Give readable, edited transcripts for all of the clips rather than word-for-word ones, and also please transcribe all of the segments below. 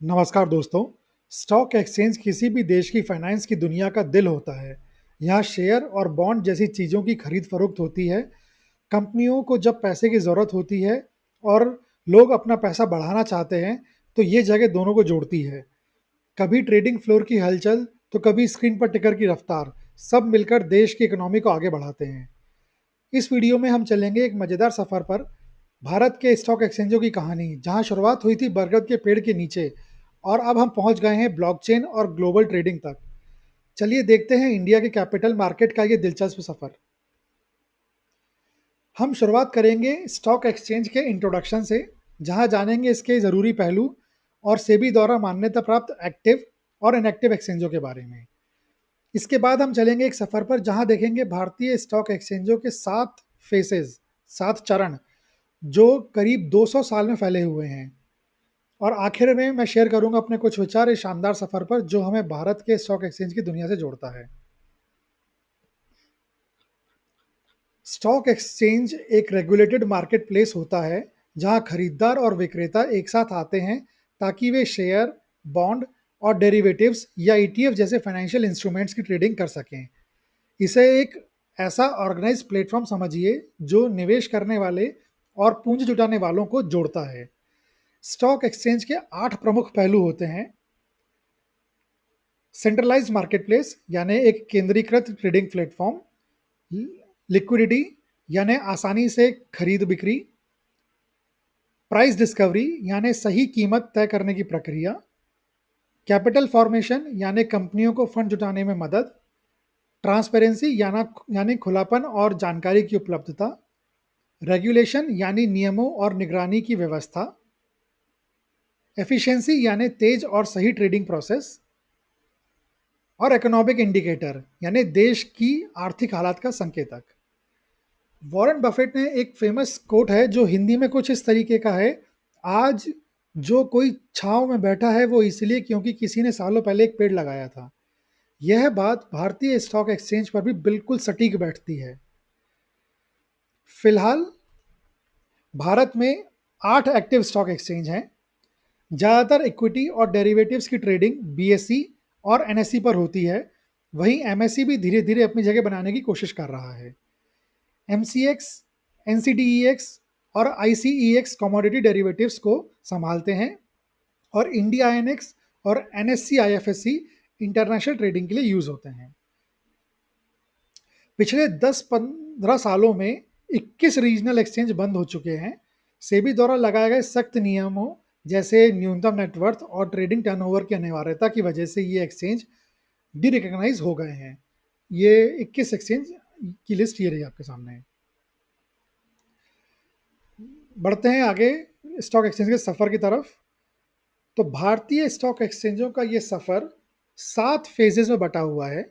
नमस्कार दोस्तों। Stock exchange किसी भी देश की फाइनेंस की दुनिया का दिल होता है। यहाँ शेयर और बॉन्ड जैसी चीज़ों की खरीद फरोख्त होती है। कंपनियों को जब पैसे की ज़रूरत होती है और लोग अपना पैसा बढ़ाना चाहते हैं, तो ये जगह दोनों को जोड़ती है। कभी ट्रेडिंग फ्लोर की हलचल, तो कभी स्क्रीन पर टिकर की रफ्तार, सब मिलकर देश की इकोनॉमी को आगे बढ़ाते हैं। इस वीडियो में हम चलेंगे एक मज़ेदार सफ़र पर, भारत के स्टॉक एक्सचेंजों की कहानी, जहां शुरुआत हुई थी बरगद के पेड़ के नीचे और अब हम पहुंच गए हैं ब्लॉकचेन और ग्लोबल ट्रेडिंग तक। चलिए देखते हैं इंडिया के कैपिटल मार्केट का ये दिलचस्प सफ़र। हम शुरुआत करेंगे स्टॉक एक्सचेंज के इंट्रोडक्शन से, जहां जानेंगे इसके ज़रूरी पहलू और सेबी द्वारा मान्यता प्राप्त एक्टिव और इनएक्टिव एक्सचेंजों के बारे में। इसके बाद हम चलेंगे एक सफ़र पर, जहां देखेंगे भारतीय स्टॉक एक्सचेंजों के 7 फेसेस, 7 चरण, जो करीब 200 साल में फैले हुए हैं। और आखिर में मैं शेयर करूंगा अपने कुछ विचार इस शानदार सफर पर, जो हमें भारत के स्टॉक एक्सचेंज की दुनिया से जोड़ता है। स्टॉक एक्सचेंज एक रेगुलेटेड मार्केट प्लेस होता है, जहां खरीदार और विक्रेता एक साथ आते हैं ताकि वे शेयर, बॉन्ड और डेरिवेटिव्स या ईटीएफ जैसे फाइनेंशियल इंस्ट्रूमेंट्स की ट्रेडिंग कर सकें। इसे एक ऐसा ऑर्गेनाइज प्लेटफॉर्म समझिए जो निवेश करने वाले और पूंजी जुटाने वालों को जोड़ता है। स्टॉक एक्सचेंज के 8 प्रमुख पहलू होते हैं। सेंट्रलाइज्ड मार्केट प्लेस यानी एक केंद्रीकृत ट्रेडिंग प्लेटफॉर्म, लिक्विडिटी यानी आसानी से खरीद बिक्री, प्राइस डिस्कवरी यानी सही कीमत तय करने की प्रक्रिया, कैपिटल फॉर्मेशन यानी कंपनियों को फंड जुटाने में मदद, ट्रांसपेरेंसी यानी खुलापन और जानकारी की उपलब्धता, रेगुलेशन यानी नियमों और निगरानी की व्यवस्था, एफिशिएंसी यानी तेज और सही ट्रेडिंग प्रोसेस, और इकोनॉमिक इंडिकेटर यानी देश की आर्थिक हालात का संकेतक। वॉरेन बफेट ने एक फेमस कोट है जो हिंदी में कुछ इस तरीके का है: आज जो कोई छांव में बैठा है वो इसलिए क्योंकि किसी ने सालों पहले एक पेड़ लगाया था। यह बात भारतीय स्टॉक एक्सचेंज पर भी बिल्कुल सटीक बैठती है। फिलहाल भारत में 8 एक्टिव स्टॉक एक्सचेंज हैं। ज़्यादातर इक्विटी और डेरिवेटिव्स की ट्रेडिंग बीएसई और एनएसई पर होती है। वहीं एमएसई भी धीरे धीरे अपनी जगह बनाने की कोशिश कर रहा है। एमसीएक्स, एनसीडीईएक्स और आईसीईएक्स कमोडिटी डेरिवेटिव्स को संभालते हैं, और इंडिया आईएनएक्स और एनएससी आईएफएससी इंटरनेशनल ट्रेडिंग के लिए यूज होते हैं। पिछले 10-15 सालों में 21 रीजनल एक्सचेंज बंद हो चुके हैं। सेबी द्वारा लगाए गए सख्त नियमों, जैसे न्यूनतम नेटवर्थ और ट्रेडिंग टर्नओवर की अनिवार्यता की वजह से ये एक्सचेंज डी रिकग्नाइज हो गए हैं। ये 21 एक्सचेंज की लिस्ट ये रही आपके सामने। बढ़ते हैं आगे स्टॉक एक्सचेंज के सफ़र की तरफ। तो भारतीय स्टॉक एक्सचेंजों का ये सफ़र 7 फेजेस में बटा हुआ है।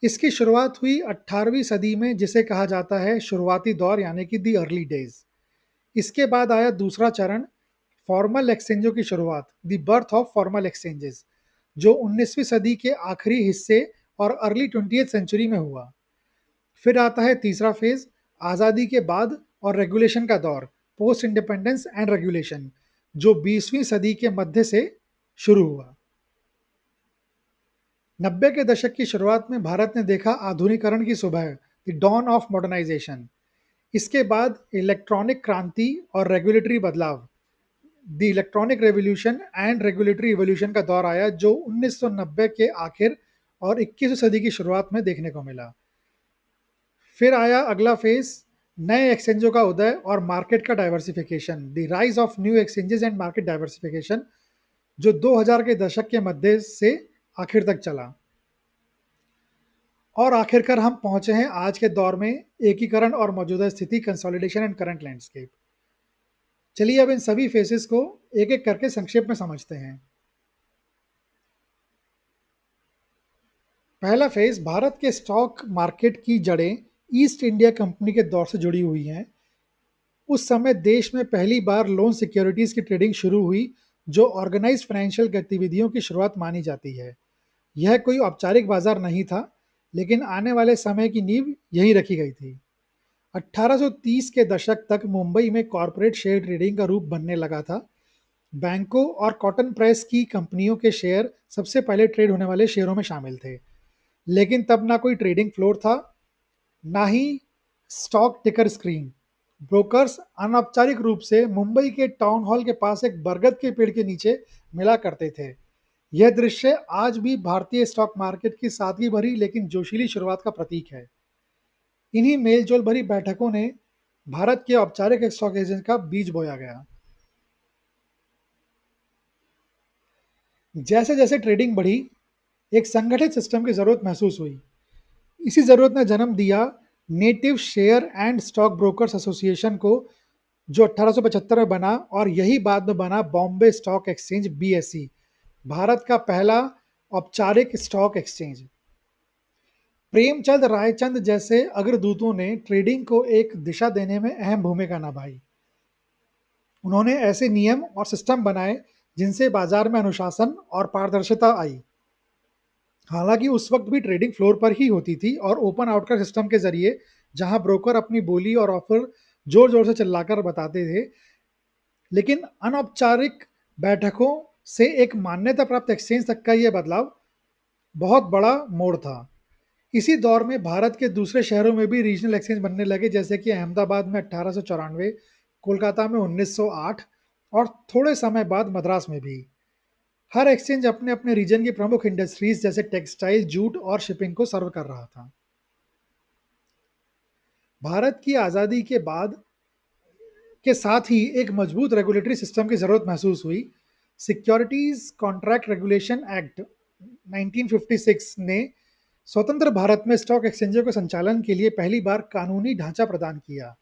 इसकी शुरुआत हुई 18वीं सदी में, जिसे कहा जाता है शुरुआती दौर यानी कि दी अर्ली डेज। इसके बाद आया दूसरा चरण, फॉर्मल एक्सचेंजों की शुरुआत, the birth of formal exchanges, जो 19वीं सदी के आखिरी हिस्से और अर्ली 20th सेंचुरी में हुआ। फिर आता है तीसरा फेज, आज़ादी के बाद और रेगुलेशन का दौर, पोस्ट इंडिपेंडेंस एंड रेगुलेशन, जो 20वीं सदी के मध्य से शुरू हुआ। 90 के दशक की शुरुआत में भारत ने देखा आधुनिकरण की सुबह, द डॉन ऑफ मॉडर्नाइजेशन। इसके बाद इलेक्ट्रॉनिक क्रांति और रेगुलेटरी बदलाव, the electronic revolution and regulatory evolution का दौर आया, जो 1990 के आखिर और 21वीं सदी की शुरुआत में देखने को मिला। फिर आया अगला फेज, नए एक्सचेंजों का उदय और मार्केट का diversification, the rise of new exchanges and market diversification, जो 2000 के दशक के मध्य से आखिर तक चला। और आखिरकार हम पहुंचे हैं आज के दौर में, एकीकरण और मौजूदा स्थिति, कंसोलिडेशन एंड करंट लैंडस्केप। चलिए अब इन सभी फेसेस को एक एक करके संक्षेप में समझते हैं। पहला फेज, भारत के स्टॉक मार्केट की जड़ें ईस्ट इंडिया कंपनी के दौर से जुड़ी हुई हैं। उस समय देश में पहली बार लोन सिक्योरिटीज की ट्रेडिंग शुरू हुई, जो ऑर्गेनाइज्ड फाइनेंशियल गतिविधियों की शुरुआत मानी जाती है। यह कोई औपचारिक बाजार नहीं था, लेकिन आने वाले समय की नींव यहीं रखी गई थी। 1830 के दशक तक मुंबई में कॉरपोरेट शेयर ट्रेडिंग का रूप बनने लगा था। बैंकों और कॉटन प्रेस की कंपनियों के शेयर सबसे पहले ट्रेड होने वाले शेयरों में शामिल थे, लेकिन तब ना कोई ट्रेडिंग फ्लोर था, ना ही स्टॉक टिकर स्क्रीन। ब्रोकर्स अनौपचारिक रूप से मुंबई के टाउन हॉल के पास एक बरगद के पेड़ के नीचे मिला करते थे। यह दृश्य आज भी भारतीय स्टॉक मार्केट की सादगी भरी लेकिन जोशीली शुरुआत का प्रतीक है। इन्हीं मेलजोल भरी बैठकों ने भारत के औपचारिक स्टॉक एक्सचेंज का बीज बोया गया। जैसे जैसे ट्रेडिंग बढ़ी, एक संगठित सिस्टम की जरूरत महसूस हुई। इसी जरूरत ने जन्म दिया native share and stock brokers association को, जो 1875 में बना और यही बाद में बना Bombay stock exchange BSE, Bharat का पहला औपचारिक स्टॉक एक्सचेंज। प्रेमचंद रायचंद जैसे अग्रदूतों ने ट्रेडिंग को एक दिशा देने में अहम भूमिका निभाई। उन्होंने ऐसे नियम और सिस्टम बनाए जिनसे बाजार में अनुशासन और पारदर्शिता आई। हालांकि उस वक्त भी ट्रेडिंग फ्लोर पर ही होती थी और ओपन आउटकर सिस्टम के जरिए, जहां ब्रोकर अपनी बोली और ऑफर जोर जोर से चिल्लाकर बताते थे। लेकिन अनौपचारिक बैठकों से एक मान्यता प्राप्त एक्सचेंज तक का यह बदलाव बहुत बड़ा मोड़ था। इसी दौर में भारत के दूसरे शहरों में भी रीजनल एक्सचेंज बनने लगे, जैसे कि अहमदाबाद में 1894, कोलकाता में 1908 और थोड़े समय बाद मद्रास में भी। हर एक्सचेंज अपने अपने रीजन की प्रमुख इंडस्ट्रीज जैसे टेक्सटाइल, जूट और शिपिंग को सर्व कर रहा था। भारत की आज़ादी के बाद के साथ ही एक मजबूत रेगुलेटरी सिस्टम की जरूरत महसूस हुई। सिक्योरिटीज कॉन्ट्रैक्ट रेगुलेशन एक्ट 1956 ने स्वतंत्र भारत में स्टॉक एक्सचेंजों के संचालन के लिए पहली बार कानूनी ढांचा प्रदान किया।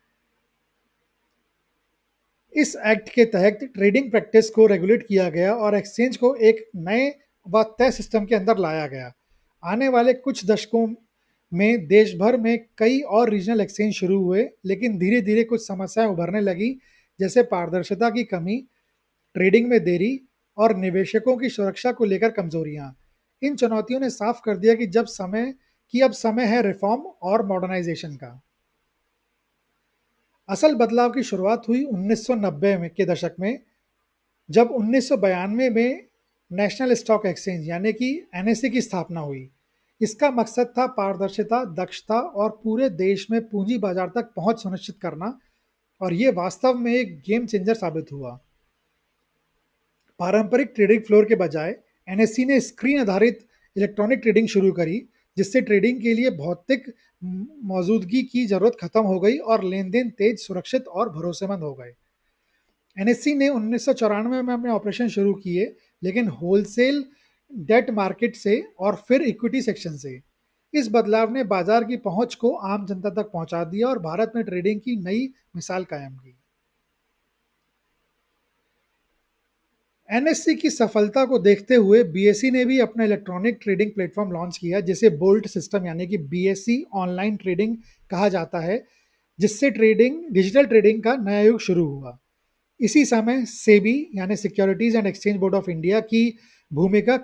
इस एक्ट के तहत ट्रेडिंग प्रैक्टिस को रेगुलेट किया गया और एक्सचेंज को एक नए व तय सिस्टम के अंदर लाया गया। आने वाले कुछ दशकों में देश भर में कई और रीजनल एक्सचेंज शुरू हुए, लेकिन धीरे धीरे कुछ समस्याएं उभरने लगी, जैसे पारदर्शिता की कमी, ट्रेडिंग में देरी और निवेशकों की सुरक्षा को लेकर कमजोरियां। इन चुनौतियों ने साफ कर दिया कि अब समय है रिफॉर्म और मॉडर्नाइजेशन का। असल बदलाव की शुरुआत हुई 1990 के दशक में, जब 1992 में नेशनल स्टॉक एक्सचेंज यानी कि एनएससी की स्थापना हुई। इसका मकसद था पारदर्शिता, दक्षता और पूरे देश में पूंजी बाजार तक पहुंच सुनिश्चित करना, और ये वास्तव में एक गेम चेंजर साबित हुआ। पारंपरिक ट्रेडिंग फ्लोर के बजाय एनएससी ने स्क्रीन आधारित इलेक्ट्रॉनिक ट्रेडिंग शुरू करी, जिससे ट्रेडिंग के लिए भौतिक मौजूदगी की जरूरत खत्म हो गई और लेन देन तेज, सुरक्षित और भरोसेमंद हो गए। एनएससी ने 1994 में अपने ऑपरेशन शुरू किए, लेकिन होलसेल डेट मार्केट से और फिर इक्विटी सेक्शन से। इस बदलाव ने बाजार की पहुंच को आम जनता तक पहुंचा दिया और भारत में ट्रेडिंग की नई मिसाल कायम की। एनएससी की सफलता को देखते हुए बीएसई ने भी अपना इलेक्ट्रॉनिक ट्रेडिंग प्लेटफॉर्म लॉन्च किया, जिसे बोल्ट सिस्टम यानी कि बीएसई ऑनलाइन ट्रेडिंग कहा जाता है, जिससे ट्रेडिंग डिजिटल ट्रेडिंग का नया युग शुरू हुआ। इसी समय सेबी यानी securities and exchange board of India भूमिका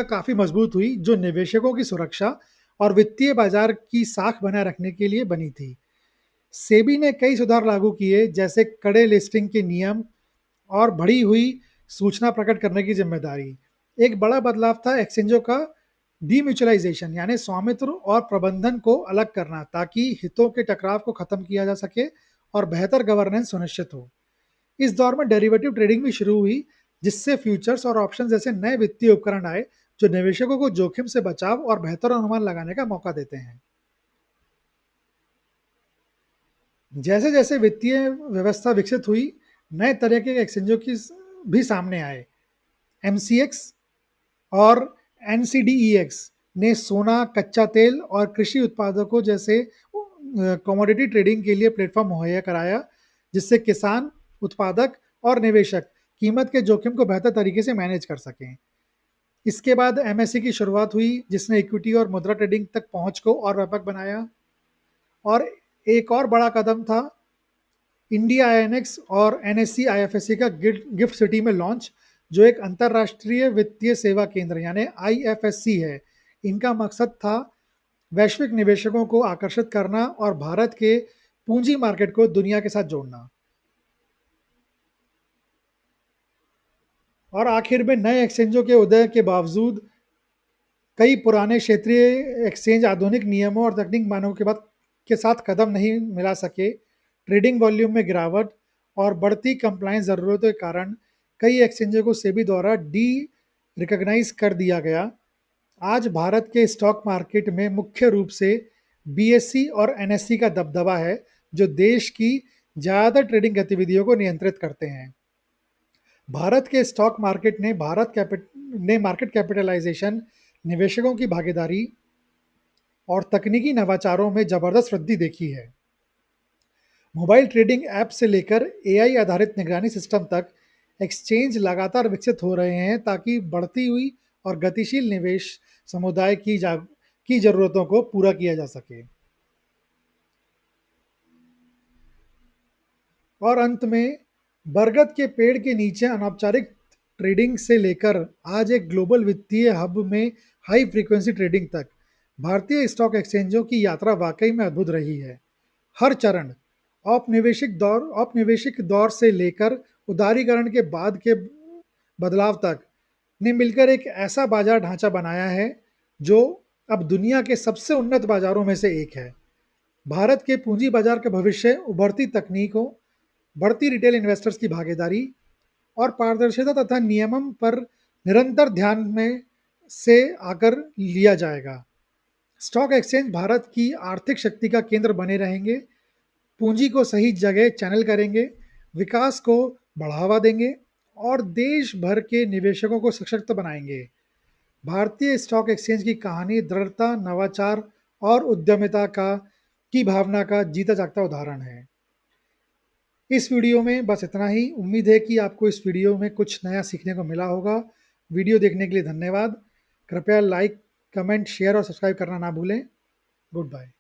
काफी मजबूत हुई, जो निवेशकों की सुरक्षा और वित्तीय बाजार की साख बनाए रखने के लिए बनी थी। सेबी ने कई सुधार लागू किए, जैसे कड़े लिस्टिंग के नियम और बढ़ी हुई सूचना प्रकट करने की जिम्मेदारी। एक बड़ा बदलाव था एक्सचेंजों का डीम्यूचुअलाइजेशन यानी स्वामित्व और प्रबंधन को अलग करना, ताकि हितों के टकराव को खत्म किया जा सके और बेहतर गवर्नेंस सुनिश्चित हो। इस दौर में डेरिवेटिव ट्रेडिंग भी शुरू हुई, जिससे फ्यूचर्स और ऑप्शन जैसे नए वित्तीय उपकरण आए, जो निवेशकों को जोखिम से बचाव और बेहतर अनुमान लगाने का मौका देते हैं। जैसे जैसे वित्तीय व्यवस्था विकसित हुई, नए तरह के एक्सचेंजों की भी सामने आए। एमसीएक्स और एनसीडीईएक्स ने सोना, कच्चा तेल और कृषि उत्पादकों जैसे कमोडिटी ट्रेडिंग के लिए प्लेटफॉर्म मुहैया कराया, जिससे किसान, उत्पादक और निवेशक कीमत के जोखिम को बेहतर तरीके से मैनेज कर सकें। इसके बाद एमएससी की शुरुआत हुई, जिसने इक्विटी और मुद्रा ट्रेडिंग तक पहुंच को और व्यापक बनाया। और एक और बड़ा कदम था इंडिया आईएनएक्स और एनएससी आईएफएससी का गिफ्ट सिटी में लॉन्च, जो एक अंतरराष्ट्रीय वित्तीय सेवा केंद्र यानी आईएफएससी है। इनका मकसद था वैश्विक निवेशकों को आकर्षित करना और भारत के पूंजी मार्केट को दुनिया के साथ जोड़ना। और आखिर में नए एक्सचेंजों के उदय के बावजूद कई पुराने क्षेत्रीय एक्सचेंज आधुनिक नियमों और तकनीक मानकों के साथ कदम नहीं मिला सके। ट्रेडिंग वॉल्यूम में गिरावट और बढ़ती कंप्लायंस ज़रूरतों के कारण कई एक्सचेंजों को सेबी द्वारा डी रिकॉग्नाइज कर दिया गया। आज भारत के स्टॉक मार्केट में मुख्य रूप से बीएसई और एनएसई का दबदबा है, जो देश की ज़्यादातर ट्रेडिंग गतिविधियों को नियंत्रित करते हैं। भारत के स्टॉक मार्केट ने मार्केट कैपिटलाइजेशन, निवेशकों की भागीदारी और तकनीकी नवाचारों में जबरदस्त वृद्धि देखी है। मोबाइल ट्रेडिंग ऐप से लेकर एआई आधारित निगरानी सिस्टम तक एक्सचेंज लगातार विकसित हो रहे हैं ताकि बढ़ती हुई और गतिशील निवेश समुदाय की ज़रूरतों को पूरा किया जा सके। और अंत में, बरगद के पेड़ के नीचे अनौपचारिक ट्रेडिंग से लेकर आज एक ग्लोबल वित्तीय हब में हाई फ्रीक्वेंसी ट्रेडिंग तक, भारतीय स्टॉक एक्सचेंजों की यात्रा वाकई में अद्भुत रही है। हर चरण, औपनिवेशिक दौर से लेकर उदारीकरण के बाद के बदलाव तक, ने मिलकर एक ऐसा बाजार ढांचा बनाया है जो अब दुनिया के सबसे उन्नत बाजारों में से एक है। भारत के पूंजी बाजार का भविष्य उभरती तकनीकों, बढ़ती रिटेल इन्वेस्टर्स की भागीदारी और पारदर्शिता तथा नियमन पर निरंतर ध्यान में से आकर लिया जाएगा। स्टॉक एक्सचेंज भारत की आर्थिक शक्ति का केंद्र बने रहेंगे, पूंजी को सही जगह चैनल करेंगे, विकास को बढ़ावा देंगे और देश भर के निवेशकों को सशक्त बनाएंगे। भारतीय स्टॉक एक्सचेंज की कहानी दृढ़ता, नवाचार और उद्यमिता का की भावना का जीता जागता उदाहरण है। इस वीडियो में बस इतना ही। उम्मीद है कि आपको इस वीडियो में कुछ नया सीखने को मिला होगा। वीडियो देखने के लिए धन्यवाद। कृपया लाइक, कमेंट, शेयर और सब्सक्राइब करना ना भूलें। Good bye.